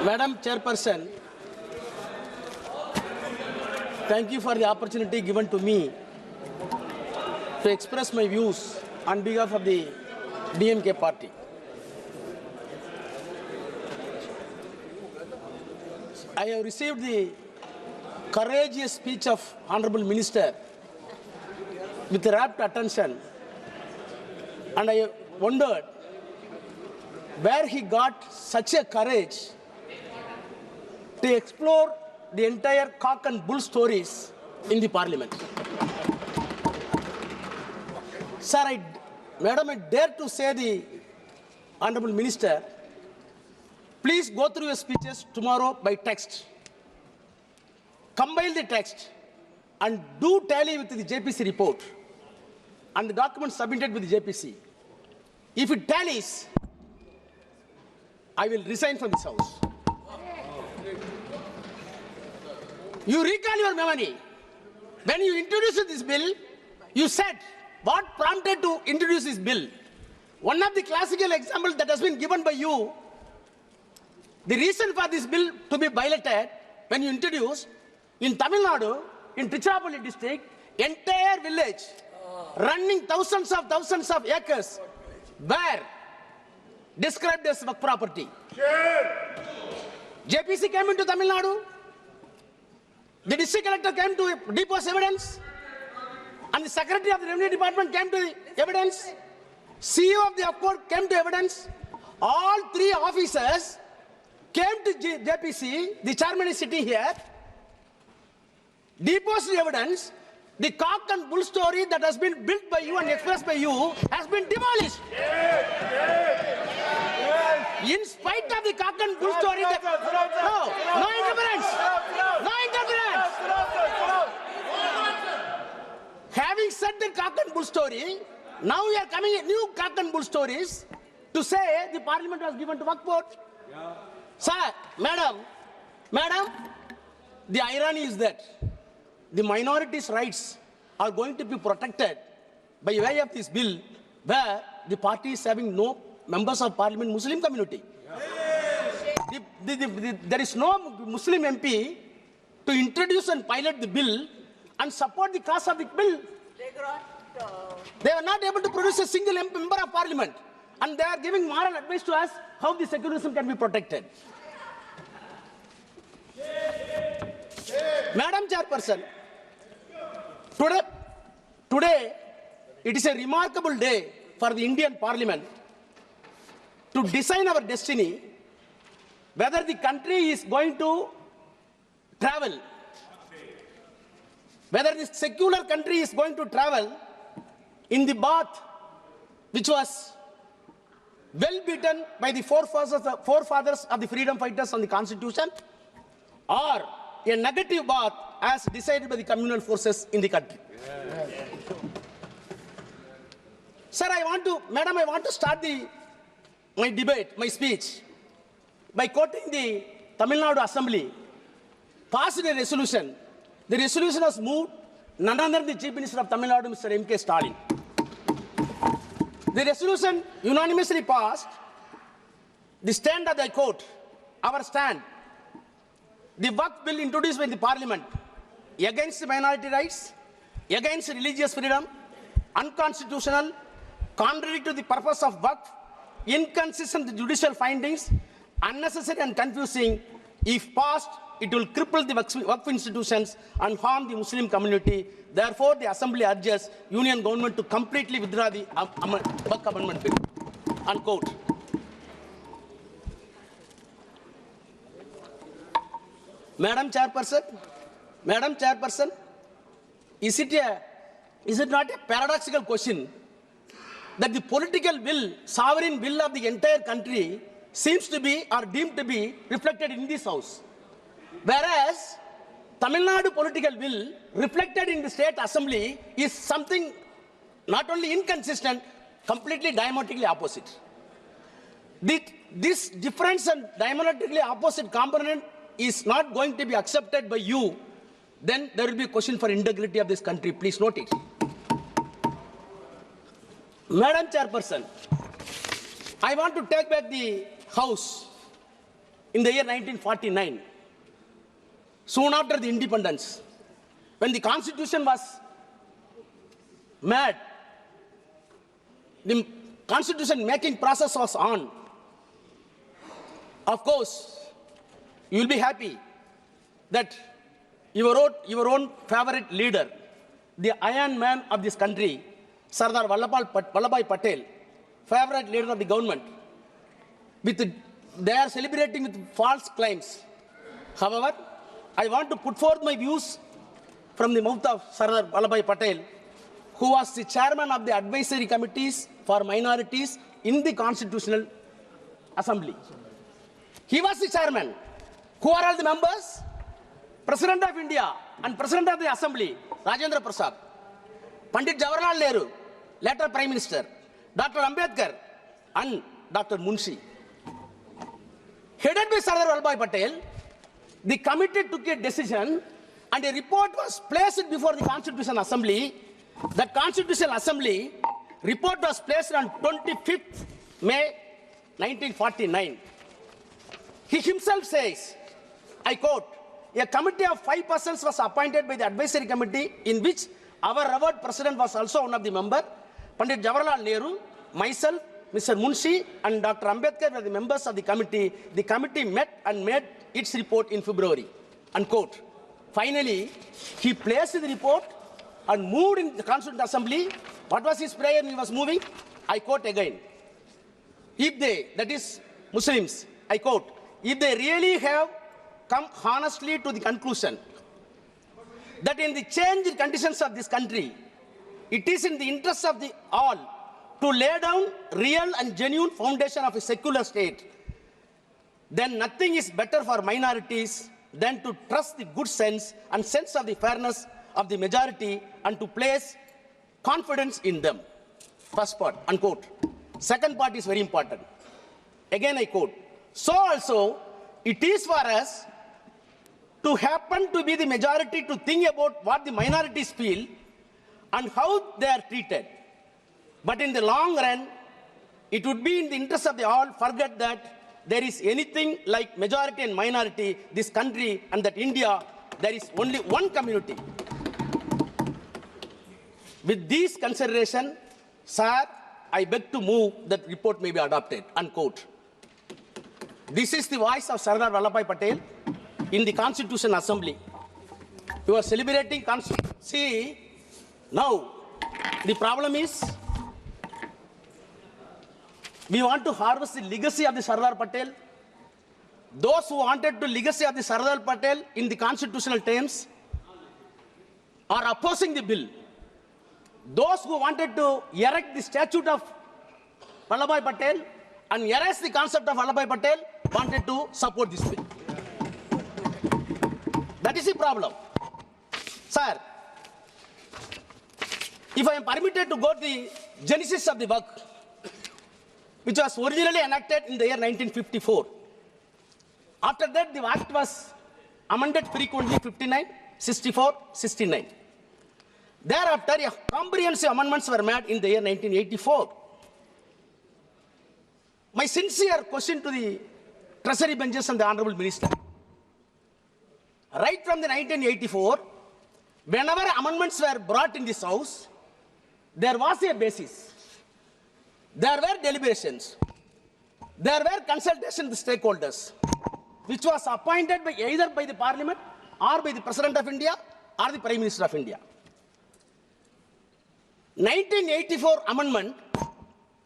Madam Chairperson, thank you for the opportunity given to me to express my views on behalf of the DMK party. I have received the courageous speech of Honorable Minister with rapt attention, and I wondered where he got such a courage to explore the entire cock and bull stories in the Parliament. Sir, Madam, I dare to say the Honorable Minister, please go through your speeches tomorrow by text. Compile the text and do tally with the JPC report and the documents submitted with the JPC. If it tallies, I will resign from this house. You recall your memory. When you introduced this bill, you said what prompted to introduce this bill. One of the classical examples that has been given by you, the reason for this bill to be violated when you introduced in Tamil Nadu, in Tiruchirappalli district, entire village running thousands of acres were described as Waqf property. JPC came into Tamil Nadu. The district collector came to depose evidence, and the secretary of the revenue department came to the evidence. CEO of the Waqf came to evidence. All three officers came to JPC. The chairman is sitting here. Deposed the evidence. The cock and bull story that has been built by you and expressed by you has been demolished. In spite of the cock and bull story, no interference. No interference. Having said the cock and bull story, now we are coming at new cock and bull stories to say the Parliament was given to Waqf board. Yeah. Sir, Madam, the irony is that the minorities' rights are going to be protected by way of this bill, where the party is having no members of Parliament Muslim community. There is no Muslim MP to introduce and pilot the bill and support the cause of the bill. They are not able to produce a single member of Parliament, and they are giving moral advice to us how the secularism can be protected. Madam Chairperson, today it is a remarkable day for the Indian Parliament to design our destiny, whether the country is going to travel, whether this secular country is going to travel in the path which was well beaten by the forefathers of the freedom fighters on the Constitution, or a negative path as decided by the communal forces in the country. Yes. Sir, Madam, I want to start my debate, my speech, by quoting the Tamil Nadu Assembly passed a resolution. The resolution was moved none other than the Chief Minister of Tamil Nadu, Mr. M.K. Stalin. The resolution unanimously passed. The stand of the court, our stand, the Waqf bill introduced by the Parliament against the minority rights, against religious freedom, unconstitutional, contrary to the purpose of Waqf, inconsistent with judicial findings, unnecessary and confusing. If passed, it will cripple the Waqf institutions and harm the Muslim community. Therefore, the Assembly urges Union government to completely withdraw the Waqf amendment bill. Unquote. Madam Chairperson, is it not a paradoxical question that the political will, sovereign will of the entire country seems to be or deemed to be reflected in this house, whereas Tamil Nadu political will reflected in the state assembly is something not only inconsistent, completely diametrically opposite. This difference and diametrically opposite component is not going to be accepted by you, then there will be a question for integrity of this country. Please note it. Madam Chairperson, I want to take back the House in the year 1949, soon after the independence, when the constitution was made, the constitution making process was on. Of course, you will be happy that your own favorite leader, the Iron Man of this country, Sardar Vallabhbhai Patel, favorite leader of the government, they are celebrating with false claims. However, I want to put forth my views from the mouth of Sardar Vallabhbhai Patel, who was the chairman of the advisory committees for minorities in the Constitutional Assembly. He was the chairman. Who are all the members? President of India and President of the Assembly, Rajendra Prasad, Pandit Jawaharlal Nehru, later Prime Minister, Dr. Ambedkar, and Dr. Munshi. Headed by Sardar Vallabhbhai Patel, the committee took a decision and a report was placed before the Constitutional Assembly. The Constitutional Assembly report was placed on 25th May 1949. He himself says, I quote, a committee of 5 persons was appointed by the advisory committee in which our revered president was also one of the members. Pandit Jawaharlal Nehru, myself, Mr. Munshi and Dr. Ambedkar were the members of the committee. The committee met and made its report in February. Unquote. Finally, he placed the report and moved in the Constituent Assembly. What was his prayer when he was moving? I quote again. If they, that is Muslims, I quote, if they really have come honestly to the conclusion that in the changed conditions of this country, it is in the interest of the all to lay down real and genuine foundation of a secular state, then nothing is better for minorities than to trust the good sense and sense of the fairness of the majority and to place confidence in them. First part, unquote. Second part is very important. Again I quote, so also it is for us to happen to be the majority to think about what the minorities feel and how they are treated. But in the long run, it would be in the interest of the all forget that there is anything like majority and minority, this country and that India, there is only one community. With these considerations, sir, I beg to move that report may be adopted, unquote. This is the voice of Sardar Vallabhbhai Patel in the Constitutional Assembly. You are celebrating See, now the problem is we want to harvest the legacy of the Sardar Patel. Those who wanted the legacy of the Sardar Patel in the constitutional terms are opposing the bill. Those who wanted to erect the statue of Vallabhbhai Patel and erase the concept of Vallabhbhai Patel wanted to support this bill. That is the problem. Sir, if I am permitted to go to the genesis of the Waqf, which was originally enacted in the year 1954. After that, the Act was amended frequently 59, 64, 69. Thereafter, comprehensive amendments were made in the year 1984. My sincere question to the Treasury benches and the Honorable Minister. Right from the 1984, whenever amendments were brought in this House, there was a basis. There were deliberations. There were consultations with stakeholders, which was appointed by either by the Parliament or by the President of India or the Prime Minister of India. 1984 amendment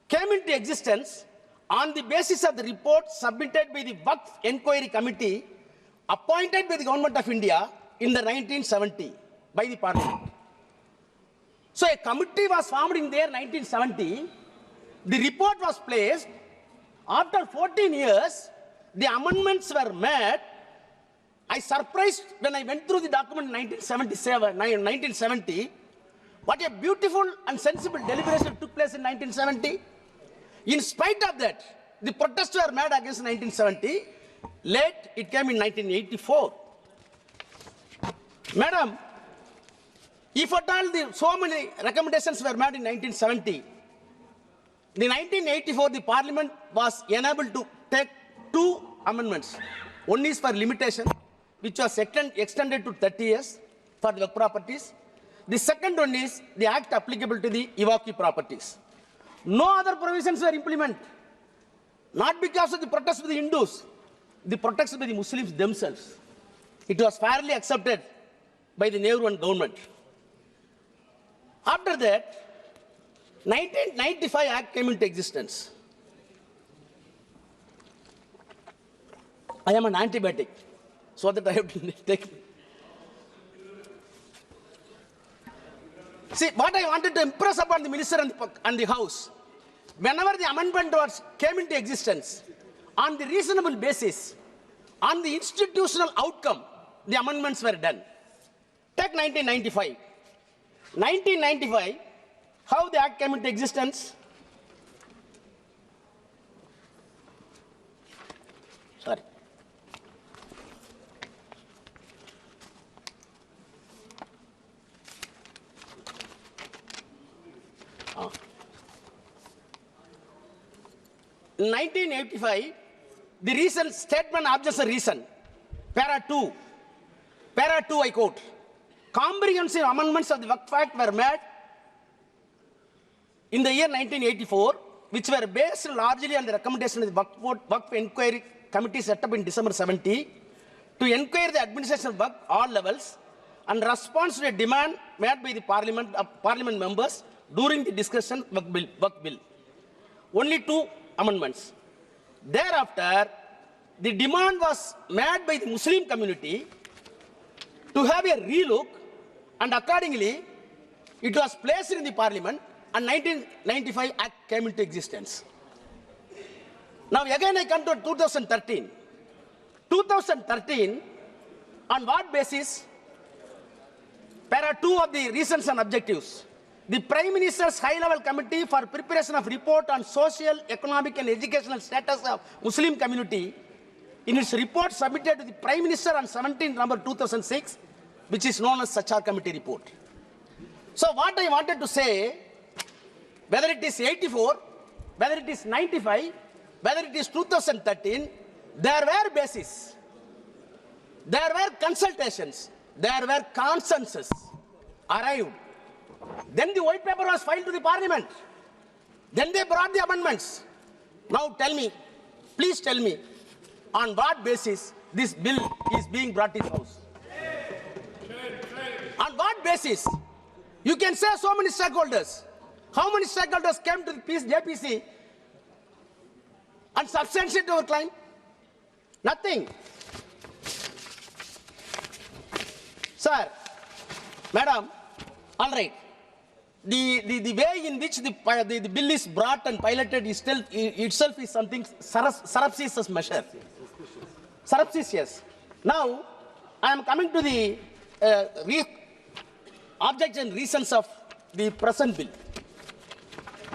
came into existence on the basis of the report submitted by the Waqf Inquiry Committee appointed by the Government of India in the 1970 by the Parliament. So a committee was formed in the year 1970. The report was placed. After 14 years, the amendments were made. I surprised when I went through the document in 1970. What a beautiful and sensible deliberation took place in 1970. In spite of that, the protests were made against 1970. Late, it came in 1984. Madam, if at all so many recommendations were made in 1970, in 1984, the Parliament was enabled to take 2 amendments. One is for limitation, which was extended to 30 years for the Waqf properties. The second one is the act applicable to the Waqf properties. No other provisions were implemented. Not because of the protest of the Hindus, the protest by the Muslims themselves. It was fairly accepted by the Nehru government. After that, 1995 Act came into existence. I am an antibiotic, so that I have to take. See, what I wanted to impress upon the minister and the House, whenever the amendment came into existence, on the reasonable basis, on the institutional outcome, the amendments were done. Take 1995. 1995, how the Act came into existence? Sorry. In 1985, the reason, statement objection reason, para 2, I quote, comprehensive amendments of the Waqf Act were made in the year 1984, which were based largely on the recommendation of the Waqf Inquiry Committee set up in December 70 to inquire the administration of Waqf all levels and response to a demand made by the Parliament members during the discussion of Waqf bill. Only 2 amendments. Thereafter, the demand was made by the Muslim community to have a relook, and accordingly, it was placed in the Parliament, and 1995 Act came into existence. Now again I come to 2013. 2013, on what basis? Para 2 of the reasons and objectives. The Prime Minister's High-Level Committee for Preparation of Report on Social, Economic and Educational Status of Muslim Community, in its report submitted to the Prime Minister on 17 November 2006, which is known as Sardar Committee report. So what I wanted to say, whether it is 84, whether it is 95, whether it is 2013, there were bases, there were consultations, there were consensus arrived. Then the white paper was filed to the Parliament. Then they brought the amendments. Now tell me, please tell me, on what basis this bill is being brought in the House? On what basis? You can say so many stakeholders. How many stakeholders came to the JPC and substantiated our claim? Nothing. Sir, madam, all right. The way in which the bill is brought and piloted is still, itself is something surreptitious measure. Surreptitious. Now, I am coming to the objects and reasons of the present bill.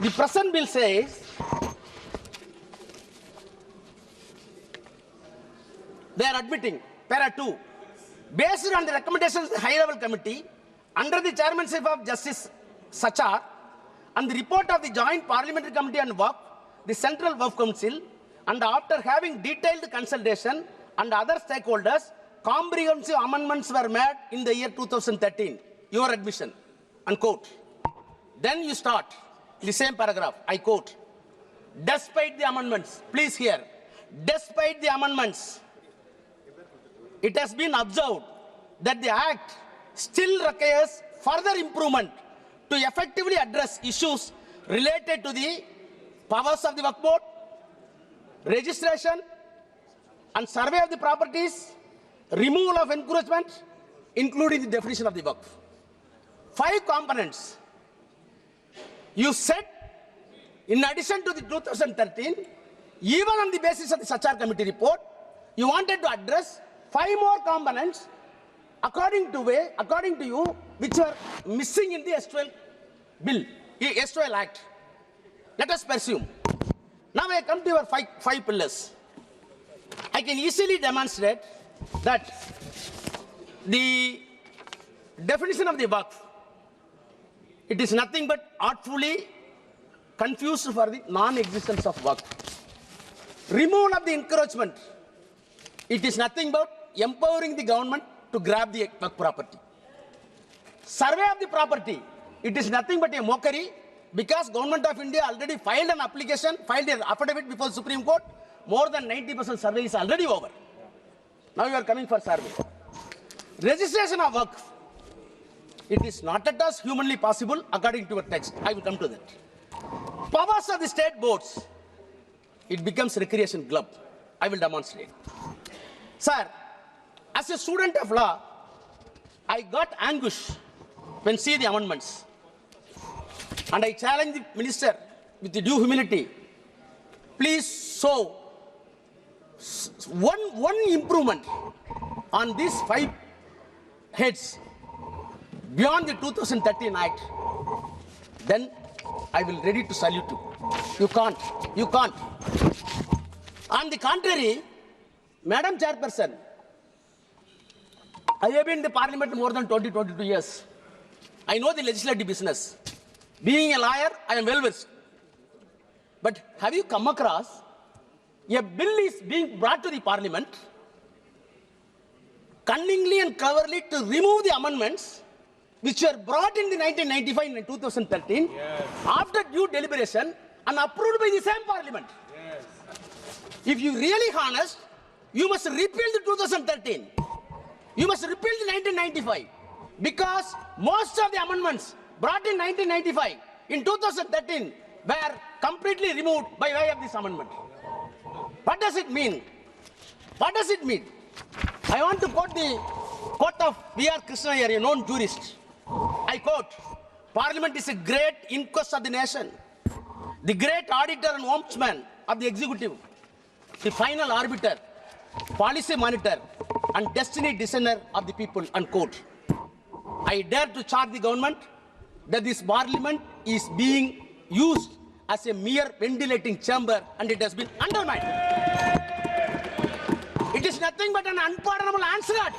The present bill says they are admitting, para 2, based on the recommendations of the High-Level Committee, under the chairmanship of Justice Sardar, and the report of the Joint Parliamentary Committee on Waqf, the Central Waqf Council, and after having detailed consultation and other stakeholders, comprehensive amendments were made in the year 2013. Your admission, unquote. Then you start in the same paragraph, I quote, despite the amendments, please hear, despite the amendments, it has been observed that the Act still requires further improvement to effectively address issues related to the powers of the Waqf Board, registration and survey of the properties, removal of encroachment, including the definition of the Waqf. 5 components. You said, in addition to the 2013, even on the basis of the Sardar Committee report, you wanted to address 5 more components according to you, which were missing in the S12 bill, S12 Act. Let us pursue. Now I come to your 5 pillars. I can easily demonstrate that the definition of the Waqf, it is nothing but artfully confused for the non-existence of Waqf. Removal of the encroachment. It is nothing but empowering the government to grab the Waqf property. Survey of the property, it is nothing but a mockery because Government of India already filed an application, filed an affidavit before the Supreme Court. More than 90% survey is already over. Now you are coming for survey. Registration of Waqf. It is not at all humanly possible according to your text. I will come to that. Powers of the state boards. It becomes recreation club. I will demonstrate. Sir, as a student of law, I got anguish when see the amendments. And I challenge the minister with the due humility. Please show one improvement on these 5 heads beyond the 2013 Act. Then I will ready to salute you. You can't. You can't. On the contrary, Madam Chairperson, I have been in the Parliament more than 22 years. I know the legislative business. Being a lawyer, I am well versed. But have you come across a bill is being brought to the Parliament cunningly and cleverly to remove the amendments which were brought in the 1995 and 2013 after due deliberation and approved by the same Parliament? Yes. If you really honest, you must repeal the 2013. You must repeal the 1995 because most of the amendments brought in 1995 in 2013 were completely removed by way of this amendment. What does it mean? What does it mean? I want to quote the quote of V.R. Krishna here, a known jurist. I quote, Parliament is a great inquest of the nation, the great auditor and ombudsman of the executive, the final arbiter, policy monitor, and destiny designer of the people, unquote. I dare to charge the government that this Parliament is being used as a mere ventilating chamber and it has been undermined. It is nothing but an unpardonable onslaught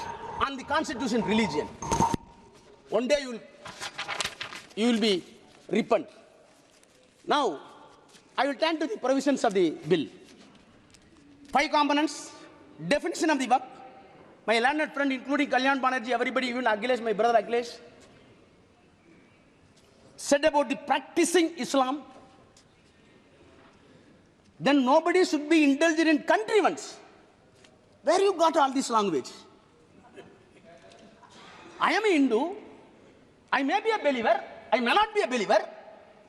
on the constitution religion. One day you will be repent. Now, I will turn to the provisions of the bill. 5 components, definition of the Waqf. My learned friend, including Kalyan Banerjee, everybody, even Akhilesh, my brother Akhilesh, said about the practicing Islam. Then nobody should be indulged in contrivance. Where you got all this language? I am a Hindu. I may be a believer. I may not be a believer.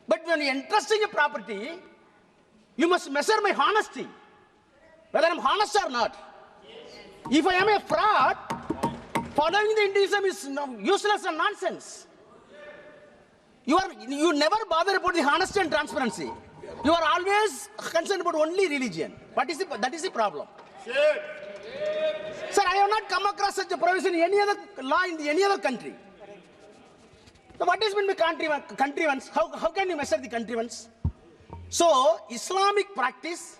But when you are entrusting a property, you must measure my honesty, whether I am honest or not. If I am a fraud, following the Hinduism is useless and nonsense. You never bother about the honesty and transparency. You are always concerned about only religion. That is the problem. Sir, I have not come across such a provision in any other law in any other country. So what is meant by contrivance? How can you measure the contrivance? So Islamic practice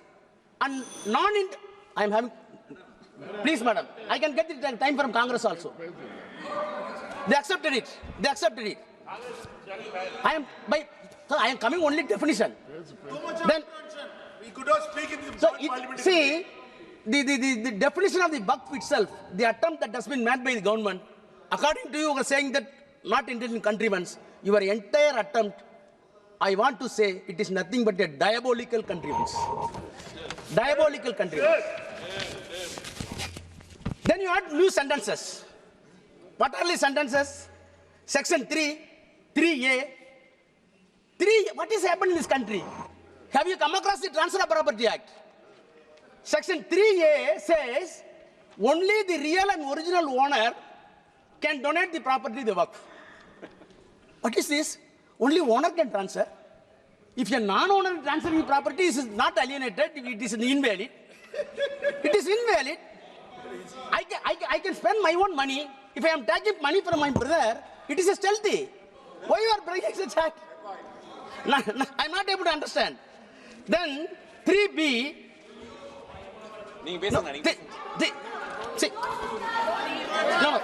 and I am having. Please, madam, I can get the time from Congress also. They accepted it. They accepted it. I am coming only definition. Then we could not speak in the Parliament. See, the definition of the Waqf itself, the attempt that has been made by the government, according to you are saying that not intended in contrivance, your entire attempt, I want to say, it is nothing but a diabolical contrivance. Diabolical contrivance. Then you add new sentences. What are the sentences? Section 3, 3A. What is happening in this country? Have you come across the Transfer of Property Act? Section 3A says only the real and original owner can donate the property to the Waqf. What is this? Only owner can transfer. If a non-owner transferring the property is not alienated, it is invalid. It is invalid. I can spend my own money. If I am taking money from my brother, it is a stealthy. Why you are breaking such act? I am not able to understand. Then 3B. See. No.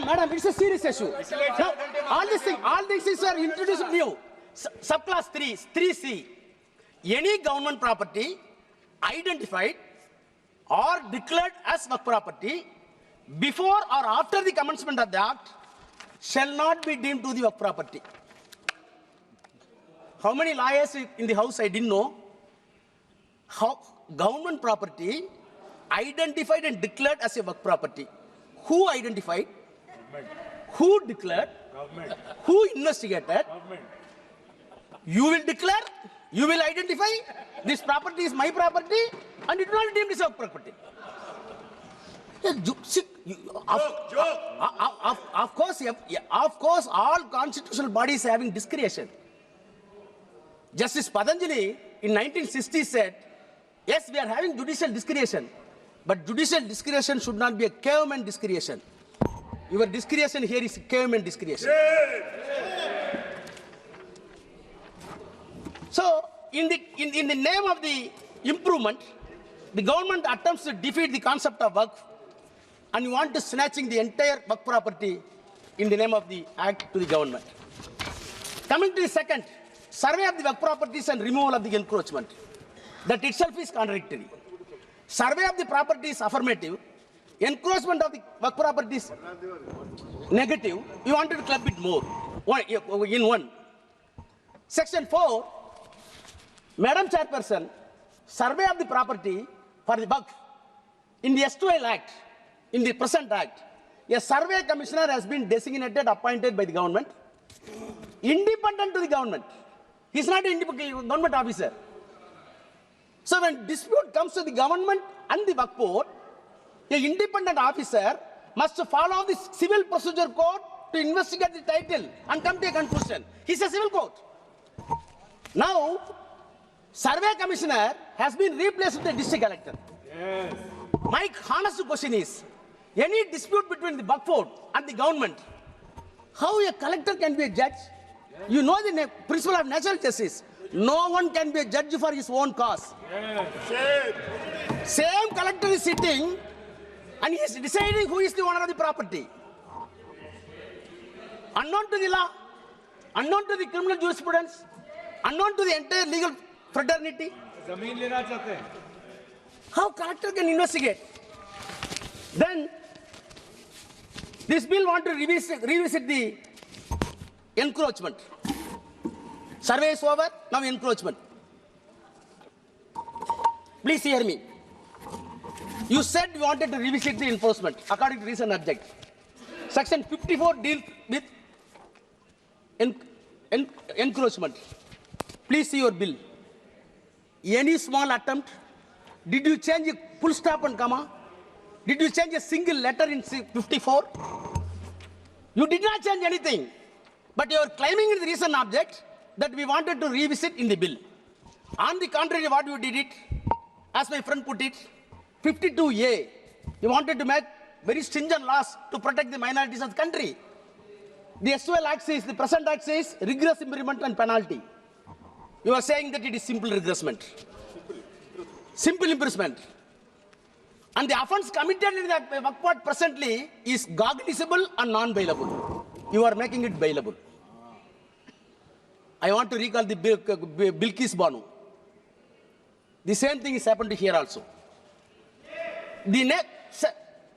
Madam, it's a serious issue. Now, all these things are introduced new. subclass 3C, any government property identified or declared as Waqf property before or after the commencement of the act shall not be deemed to the Waqf property. How many lawyers in the house I didn't know? How government property identified and declared as a Waqf property. Who identified? Government. Who declared? Government. Who investigated? Government. You will declare, you will identify, this property is my property and it will not be deemed as Waqf property. Of course, all constitutional bodies having discretion. Justice Patanjali in 1960 said, yes, we are having judicial discretion, but judicial discretion should not be a caveman discretion. Your discretion here is caveman discretion. So, in the name of the improvement, the government attempts to defeat the concept of Waqf, and you want to snatching the entire Waqf property in the name of the act to the government. Coming to the second, survey of the Waqf properties and removal of the encroachment. That itself is contradictory. Survey of the property is affirmative. Encroachment of the Waqf property is negative. You wanted to club it more in one. Section 4, Madam Chairperson, survey of the property for the Waqf in the S2L Act, in the present Act, a survey commissioner has been designated, appointed by the government, independent to the government. He is not an independent government officer. So when dispute comes to the government and the Waqf board, an independent officer must follow the civil procedure code to investigate the title and come to a conclusion. He is a civil court. Now, survey commissioner has been replaced with the district collector. Yes. My honest question is, any dispute between the Waqf board and the government, how a collector can be a judge? Yes. You know the principle of natural justice. No one can be a judge for his own cause. Yes. Same collector is sitting and he is deciding who is the owner of the property. Unknown to the law, unknown to the criminal jurisprudence, unknown to the entire legal fraternity. How collector can investigate? Then this bill want to revisit the encroachment. Survey is over, now encroachment. Please hear me. You said you wanted to revisit the enforcement according to reason object. Section 54 deals with encroachment. Please see your bill. Any small attempt? Did you change a full stop and comma? Did you change a single letter in 54? You did not change anything. But you are claiming in the reason object that we wanted to revisit in the bill. On the contrary, what you did it, as my friend put it, 52A, you wanted to make very stringent laws to protect the minorities of the country. The S2L Act says, the present Act says, rigorous imprisonment and penalty. You are saying that it is simple regressment. Simple imprisonment. And the offence committed in the Waqf Court presently is cognizable and non-bailable. You are making it bailable. I want to recall the Bilkis Banu. The same thing is happened here also. The next,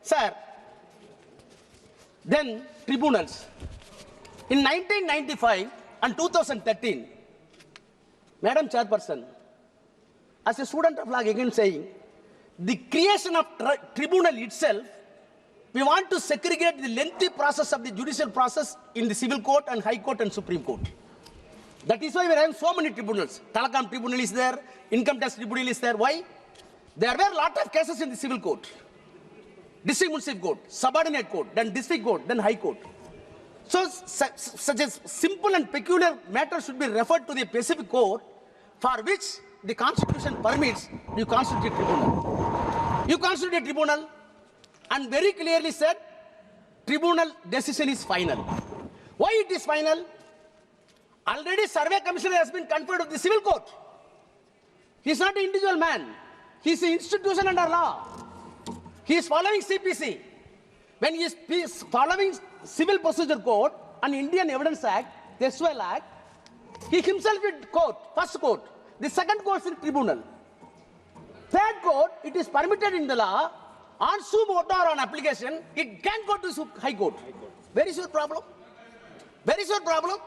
sir, then tribunals. In 1995 and 2013, Madam Chairperson, as a student of law again saying, the creation of tribunal itself, we want to segregate the lengthy process of the judicial process in the civil court and high court and supreme court. That is why we are having so many tribunals. Telecom tribunal is there, income tax tribunal is there. Why? There were a lot of cases in the civil court, district municipal court, subordinate court, then district court, then high court. So such a simple and peculiar matter should be referred to the specific court for which the Constitution permits you constitute a tribunal. You constitute a tribunal and very clearly said tribunal decision is final. Why it is final? Already survey commissioner has been conferred with the civil court. He is not an individual man. He is an institution under law. He is following CPC. When he is following Civil Procedure Code and Indian Evidence Act, the S2L Act, He himself in court, first court. The second court is in tribunal. Third court, it is permitted in the law, on suo motu or on application, it can go to High Court. Where is your problem? Where is your problem?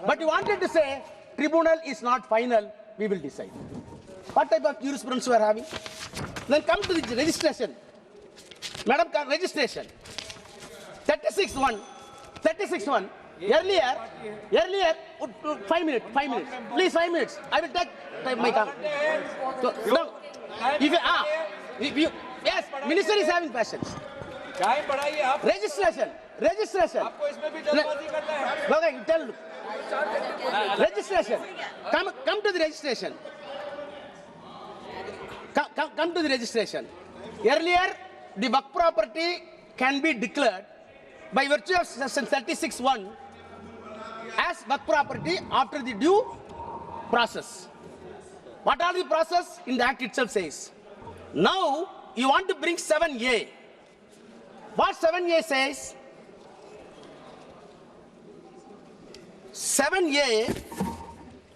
But you wanted to say, tribunal is not final, we will decide. What type of jurisprudence we are having? Then come to the registration. Madam, registration. 36-1. Earlier, 5 minutes. Please, 5 minutes. I will take my time. So, no. Yes, minister is having questions. Registration. Okay, tell. Registration. Come to the registration. Come to the registration. Earlier, the Waqf property can be declared by virtue of section 36(1) as Waqf property after the due process. What are the process? In the act itself says. Now, you want to bring 7A. What 7A says? 7A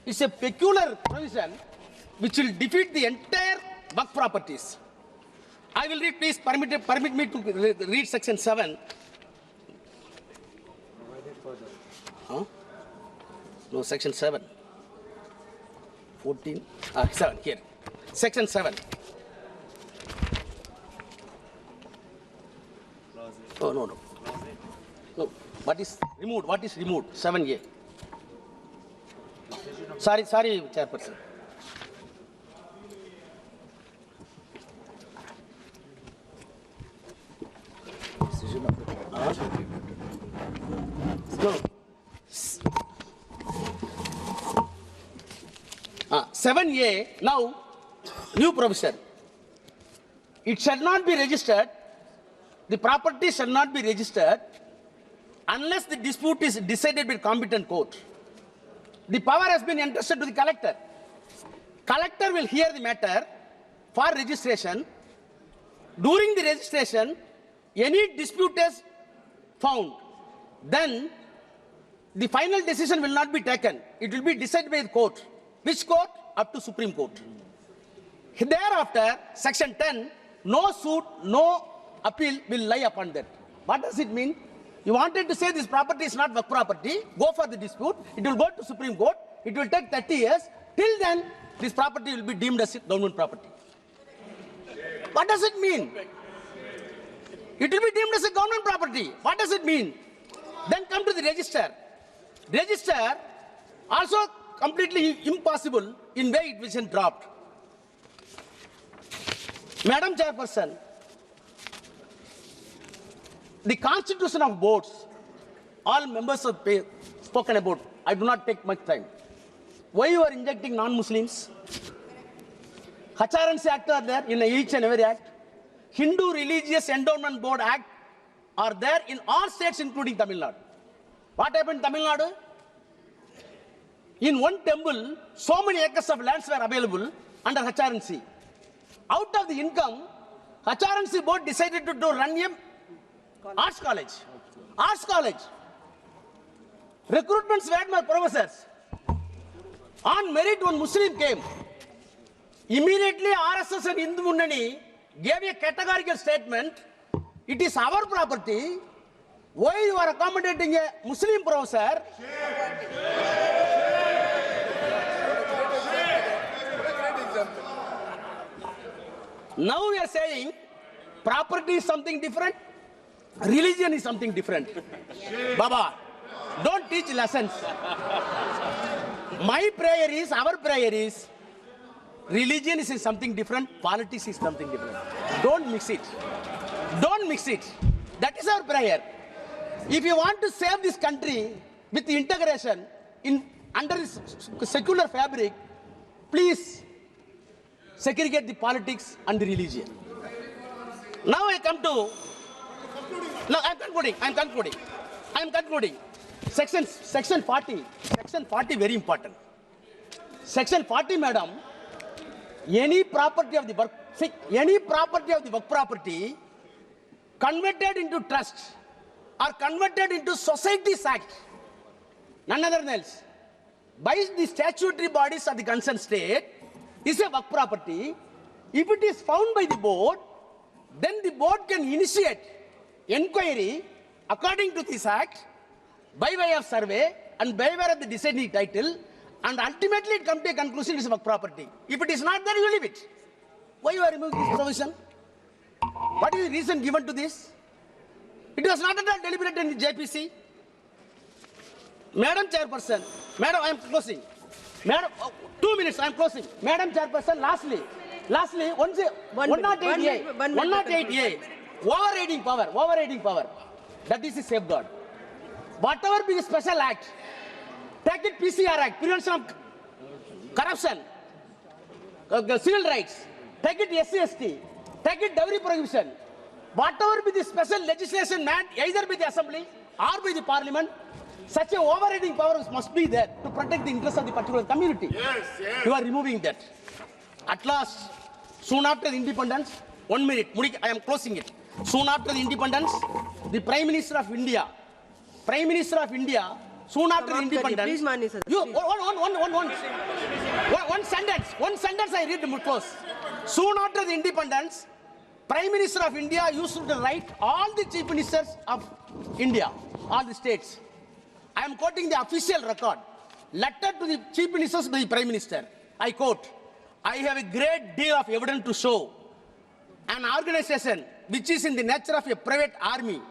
is a peculiar provision which will defeat the entire Waqf properties. I will read, please permit me to read section 7. Huh? No, section 7. 14. 7 here. Section 7. Oh, no. No. What is removed? 7A. Sorry, Chairperson. No. 7A, now, new provision. It shall not be registered, the property shall not be registered unless the dispute is decided by competent court. The power has been entrusted to the collector. Collector will hear the matter for registration. During the registration, any dispute is found, then the final decision will not be taken. It will be decided by the court. Which court? Up to Supreme Court. Thereafter, section 10, no suit, no appeal will lie upon that. What does it mean? You wanted to say this property is not Waqf property, go for the dispute, it will go to Supreme Court, it will take 30 years, till then this property will be deemed as government property. What does it mean? It will be deemed as a government property. What does it mean? Then come to the register. Register also completely impossible in way it was dropped. Madam Chairperson, the constitution of boards, all members have spoken about. I do not take much time. Why you are injecting non-Muslims? HRNC Act are there in each and every act. Hindu Religious Endowment Board Act are there in all states including Tamil Nadu. What happened in Tamil Nadu? In one temple, so many acres of lands were available under HRNC. Out of the income, HRNC board decided to run a arts college. Arts college. Recruitments were my professors. On merit, one Muslim came. Immediately, RSS and Hindu Munnetra gave a categorical statement. It is our property. Why you are accommodating a Muslim professor? Now we are saying property is something different, religion is something different. Baba, don't teach lessons. My prayer is, our prayer is, religion is something different, politics is something different. Don't mix it. Don't mix it. That is our prayer. If you want to save this country with integration under this secular fabric, please segregate the politics and the religion. Now I come to... No, I'm concluding. Section 40. Section 40 very important. Section 40, madam, any property of the Waqf property converted into trust or converted into society's act, none other than else, by the statutory bodies of the concerned state is a Waqf property. If it is found by the board, then the board can initiate inquiry according to this act by way of survey and by way of the deciding title, and ultimately it comes to a conclusion it is Waqf property. If it is not there, you leave it. Why you are removing this provision? What is the reason given to this? It was not at all deliberated in the JPC. Madam Chairperson, Madam, I am closing. Madam, 2 minutes, I am closing. Madam Chairperson, lastly, 108A, overriding power, that is a safeguard. Whatever be the special act, take it PCR Act, Prevention of Corruption, Civil Rights, take it SC/ST, take it dowry prohibition. Whatever be the special legislation meant either by the Assembly or by the Parliament, such a overriding power must be there to protect the interests of the particular community. Yes, yes. You are removing that. At last, soon after the independence, 1 minute, I am closing it. Soon after the independence, the Prime Minister of India, soon after the independence, please, Mani sir. One sentence I read close. Soon after the independence, Prime Minister of India used to write all the chief ministers of India, all the states. I am quoting the official record. Letter to the chief ministers by the Prime Minister. I quote, I have a great deal of evidence to show an organization which is in the nature of a private army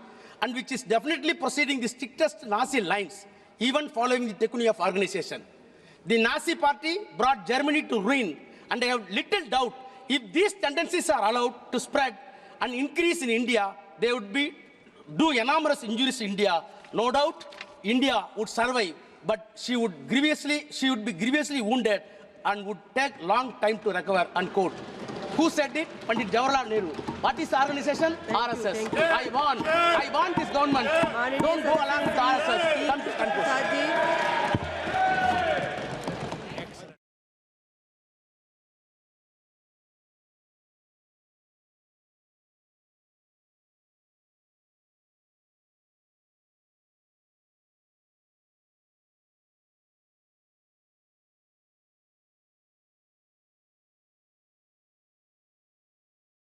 and which is definitely proceeding the strictest Nazi lines, even following the technique of organization. The Nazi party brought Germany to ruin, and I have little doubt if these tendencies are allowed to spread and increase in India, they would do enormous injuries to India. No doubt, India would survive, but she would be grievously wounded and would take long time to recover, unquote. Who said it? Pandit Jawaharlal Nehru. What is the organization? RSS. I want this government. Don't go along with RSS. Come to conclusion.